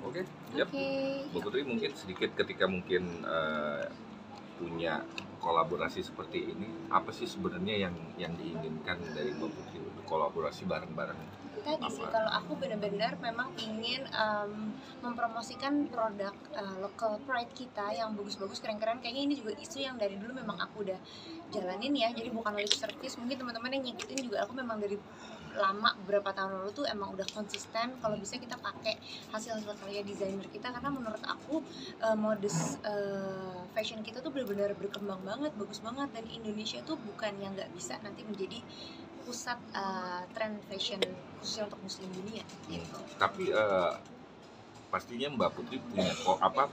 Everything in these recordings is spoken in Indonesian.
Oke, yap. Oke. Bu Putri mungkin sedikit ketika mungkin punya kolaborasi seperti ini, apa sih sebenarnya yang diinginkan dari Mbak Putri untuk kolaborasi bareng-bareng? Tadi sih Apa? kalau aku benar-benar memang ingin mempromosikan produk local pride kita yang bagus-bagus, keren-keren. Kayaknya ini juga isu yang dari dulu memang aku udah jalanin ya, jadi bukan lip service. Mungkin teman-teman yang ngikutin juga, aku memang dari lama, beberapa tahun lalu tuh emang udah konsisten kalau bisa kita pakai hasil-hasil karya desainer kita, karena menurut aku modus fashion kita tuh benar-benar berkembang banget, bagus banget, dan Indonesia tuh bukan yang nggak bisa nanti menjadi pusat tren fashion khususnya untuk muslim dunia gitu. Tapi pastinya Mbak Putri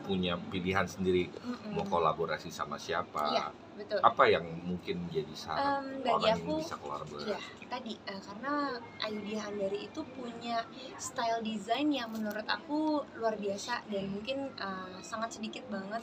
punya pilihan sendiri mau kolaborasi sama siapa? Iya, betul. Apa yang mungkin jadi saran Bagi orang aku, yang bisa kolaborasi? iya, tadi karena Ayudhya Handari itu punya style design yang menurut aku luar biasa, dan mungkin sangat sedikit banget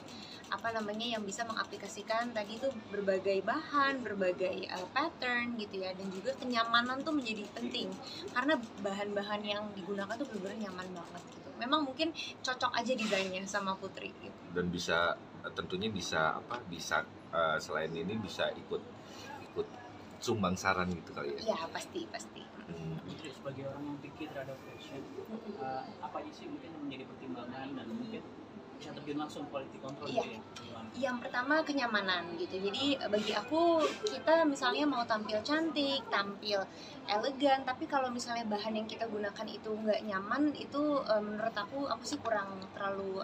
yang bisa mengaplikasikan tadi tuh berbagai bahan, berbagai pattern gitu ya, dan juga kenyamanan tuh menjadi penting karena bahan-bahan yang digunakan tuh benar-benar nyaman banget gitu. Memang mungkin cocok aja desainnya sama Putri gitu. Dan bisa tentunya bisa selain ini bisa ikut sumbang saran gitu kali ya? Iya, pasti. Putri sebagai orang yang pikir terhadap fashion, apa aja sih mungkin yang menjadi pertimbangan dan mungkin bisa terjun langsung quality control Iya. gitu ya? Yang pertama kenyamanan gitu. Jadi bagi aku, kita misalnya mau tampil cantik, tampil elegan, tapi kalau misalnya bahan yang kita gunakan itu nggak nyaman, itu menurut aku sih kurang terlalu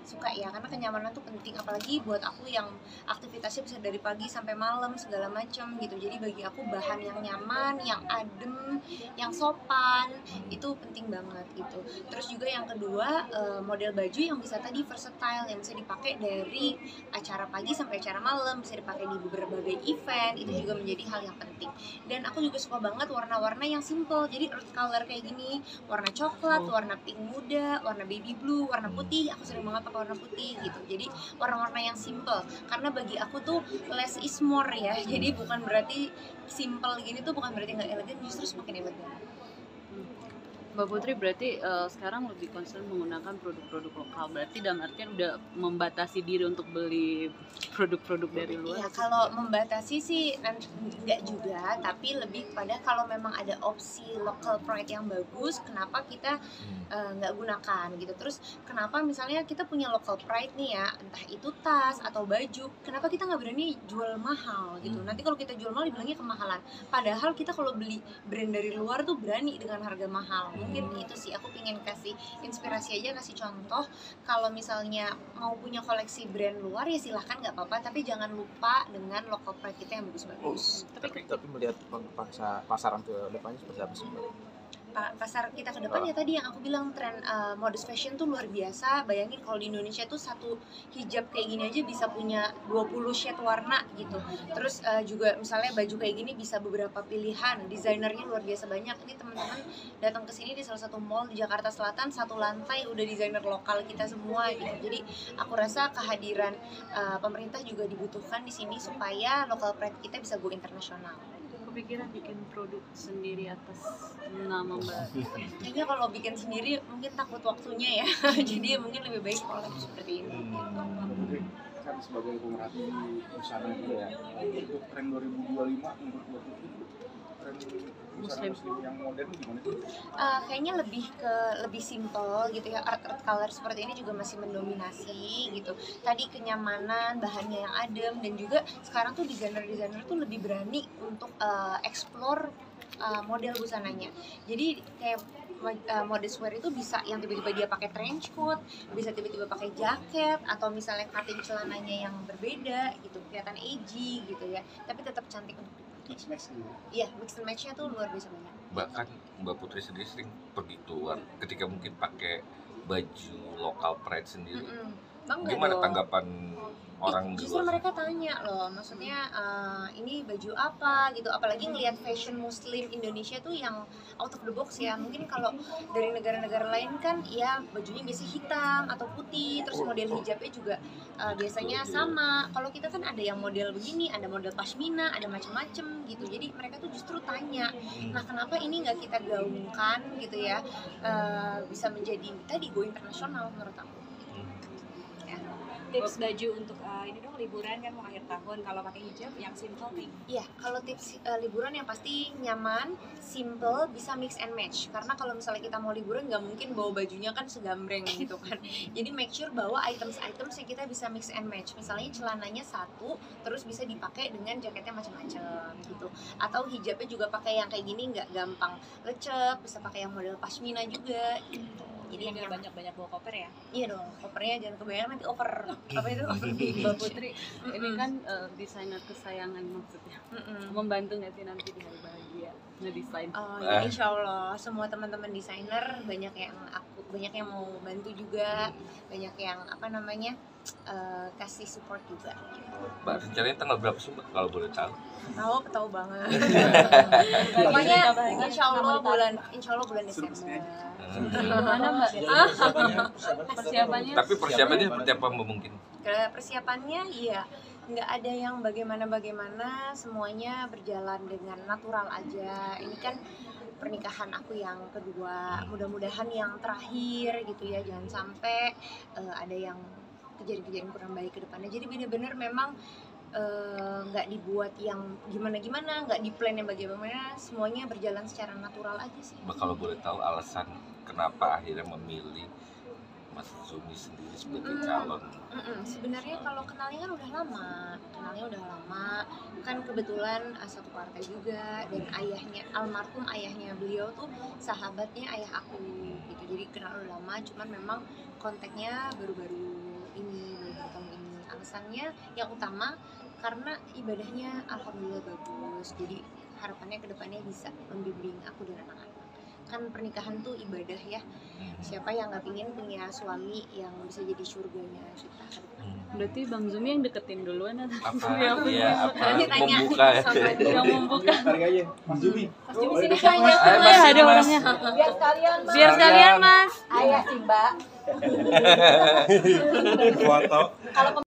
suka ya, karena kenyamanan tuh penting, apalagi buat aku yang aktivitasnya bisa dari pagi sampai malam segala macam gitu. Jadi bagi aku bahan yang nyaman, yang adem, yang sopan itu penting banget gitu. Terus juga yang kedua, model baju yang bisa tadi versatile, yang bisa dipakai dari acara pagi sampai acara malam, bisa dipakai di berbagai event, itu juga menjadi hal yang penting. Dan aku juga suka banget warna-warna yang simple, jadi earth color kayak gini, warna coklat, warna pink muda, warna baby blue, warna putih. Aku sering banget pakai warna putih gitu. Jadi warna-warna yang simple, karena bagi aku tuh less is more ya. Jadi bukan berarti simple gini tuh bukan berarti nggak elegan, justru semakin elegan. Mbak Putri berarti sekarang lebih concern menggunakan produk-produk lokal, berarti dalam artian udah membatasi diri untuk beli produk-produk dari luar? Iya, kalau membatasi sih enggak juga, tapi lebih kepada kalau memang ada opsi local pride yang bagus, kenapa kita nggak gunakan gitu. Terus kenapa misalnya kita punya local pride nih ya, entah itu tas atau baju, kenapa kita nggak berani jual mahal gitu. Nanti kalau kita jual mahal dibilangnya kemahalan, padahal kita kalau beli brand dari luar tuh berani dengan harga mahal. Mungkin itu sih, aku pengen kasih inspirasi aja, kasih contoh. Kalau misalnya mau punya koleksi brand luar ya silahkan, nggak apa-apa, tapi jangan lupa dengan local pride kita yang bagus-bagus. Tapi melihat pasaran ke depannya seperti apa sih? Pasar kita ke depan ya tadi yang aku bilang, tren modus fashion tuh luar biasa. Bayangin kalau di Indonesia tuh satu hijab kayak gini aja bisa punya 20 shade warna gitu. Terus juga misalnya baju kayak gini bisa beberapa pilihan, desainernya luar biasa banyak. Ini teman-teman datang ke sini di salah satu mall di Jakarta Selatan, satu lantai udah desainer lokal kita semua gitu. Jadi aku rasa kehadiran pemerintah juga dibutuhkan di sini supaya local pride kita bisa go internasional. Kepikiran bikin produk sendiri atas nama Mbak? Kayaknya kalau bikin sendiri mungkin takut waktunya ya. Jadi mungkin lebih baik collab seperti ini. Mungkin kan sebagai pemerhati busana juga ya, untuk tren 2025 menurut Mbak Putri, tren busana muslim yang modern gimana sih? Kayaknya lebih simple gitu ya. Art color seperti ini juga masih mendominasi gitu. Tadi kenyamanan, bahannya yang adem, dan juga sekarang tuh desainer tuh lebih berani untuk explore model busananya. Jadi kayak modest wear itu bisa yang tiba-tiba dia pakai trench coat, bisa tiba-tiba pakai jaket, atau misalnya cutting celananya yang berbeda gitu, kelihatan edgy gitu ya, tapi tetap cantik untuk Mix gitu. Iya, mix and match-nya tuh luar biasa banyak. Bahkan Mbak Putri sendiri sering pergi keluar ketika mungkin pakai baju lokal pride sendiri. Bangga Gimana dong. tanggapan orang di Justru luar? mereka tanya loh, maksudnya ini baju apa gitu, apalagi ngelihat fashion muslim Indonesia tuh yang out of the box ya. Mungkin kalau dari negara-negara lain kan ya bajunya biasanya hitam atau putih, terus model hijabnya juga biasanya sama. Kalau kita kan ada yang model begini, ada model pashmina, ada macam-macam gitu. Jadi mereka tuh justru tanya, nah kenapa ini nggak kita gaungkan gitu ya, bisa menjadi tadi go internasional menurut aku. Tips baju untuk ini dong liburan kan mau akhir tahun, kalau pakai hijab yang simple nih. Iya, kalau tips liburan yang pasti nyaman, simple, bisa mix and match. Karena kalau misalnya kita mau liburan nggak mungkin bawa bajunya kan segambreng gitu kan. Jadi make sure bawa items yang kita bisa mix and match. Misalnya celananya satu, terus bisa dipakai dengan jaketnya macam-macam gitu. Atau hijabnya juga pakai yang kayak gini, nggak gampang lecek, bisa pakai yang model pashmina juga gitu. Jadi yang Nggak banyak-banyak bawa koper ya. Iya dong, kopernya jangan kebanyakan nanti over. Apa itu? Mbak Putri, ini kan desainer kesayangan maksudnya. Membantu nggak sih nanti di hari bahagia ngedesain? Oh ya, insya Allah semua teman-teman desainer banyak yang mau bantu juga, banyak yang kasih support juga. Mbak, rencananya tanggal berapa sih Mbak kalau boleh tahu? Tahu banget. Pokoknya insya Allah bulan Desember. Mana Mbak? Persiapannya? Tapi persiapannya seperti apa Mbak mungkin? Persiapannya iya, nggak ada yang bagaimana, semuanya berjalan dengan natural aja. Ini kan pernikahan aku yang kedua, mudah-mudahan yang terakhir gitu ya, jangan sampai ada yang kejadian-kejadian kurang baik ke depannya. Jadi bener-bener memang nggak dibuat yang gimana-gimana, nggak di plan yang bagaimana, semuanya berjalan secara natural aja sih. Mbak kalau boleh tahu alasan kenapa akhirnya memilih Mas Zumi sendiri sebagai calon? Sebenarnya kalau kenalnya kan udah lama, kan kebetulan satu partai juga, dan almarhum ayahnya beliau tuh sahabatnya ayah aku gitu, jadi kenal udah lama, cuman memang kontaknya baru-baru tahun ini. Alasannya yang utama karena ibadahnya alhamdulillah bagus, jadi harapannya kedepannya bisa membimbing aku dan anak-anak. Kan pernikahan tuh ibadah ya, siapa yang nggak pingin punya suami yang bisa jadi surganya kita ke depan. Berarti Bang Zumi yang deketin duluan atau Apa? Iya, Nanti tanya Membuka ya? sama dia. yang membuka? Tarik aja, Mas Jumi. Mas Jumi sini tanya. Mas, Ada orangnya. Biar sekalian Mas. Ayah sih Mbak. Foto.